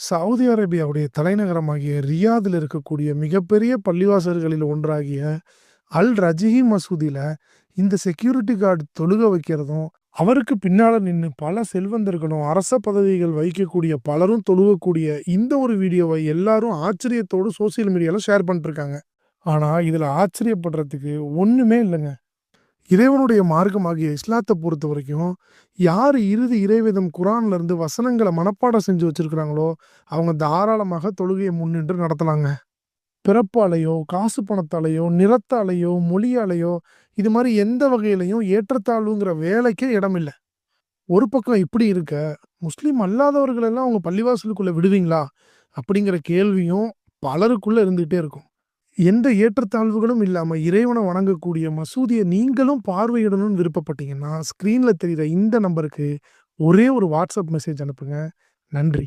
Saudi அரேபியாவுடைய தலைநகரமாகிய ரியாதில் இருக்கக்கூடிய மிகப்பெரிய பள்ளிவாசல்களில் ஒன்றாகிய அல் ரஜிஹி மசூதியில இந்த செக்யூரிட்டி கார்டு தொழுக வைக்கிறதும், அவருக்கு பின்னால நின்னு பல செல்வந்தர்களும், அரச பதவிகள் வகிக்கக்கூடிய பலரும் தொழுகக்கூடிய இந்த ஒரு வீடியோவை எல்லாரும் ஆச்சரியத்தோடு சோசியல் மீடியால ஷேர் பண்ணிட்டுருக்காங்க. ஆனா, இதுல ஆச்சரியப்படுறதுக்கு ஒண்ணுமே இல்லங்க. இறைவனுடைய மார்க்கமாகிய இஸ்லாத்த பொறுத்தவரைக்கும், யார் இறுதி இறைவேதம் குரான்ல இருந்து வசனங்கள மனப்பாடம் செஞ்சு வச்சிருக்கிறாங்களோ, அவங்க தாராளமாக தொழுகைய முன்னின்று நடத்தலாங்க. பிறப்பாலயோ, காசு பணத்தாலயோ, நிறத்தாலயோ, மொழியாலயோ, இது மாரி எந்த வகையிலயும் ஏற்றத்தாழ்வுங்கிற வேலைக்கே இடமில்ல. ஒரு பக்கம் இப்படி இருக்க, முஸ்லீம் அல்லாதவர்கள் எல்லாம் உங்க பள்ளிவாசலுக்குள்ள விடுவீங்களா? அப்படிங்கிற கேள்வியும் பலருக்குள்ள இருந்துகிட்டே இருக்கும். எந்த ஏற்றத்தாழ்வுகளும் இல்லாம இறைவன வணங்கக்கூடிய மசூதிய நீங்களும் பார்வையிடணும்னு விருப்பப்பட்டீங்கன்னா, ஸ்க்ரீன்ல தெரியிற இந்த நம்பருக்கு ஒரே ஒரு வாட்ஸ்அப் மெசேஜ் அனுப்புங்க. நன்றி.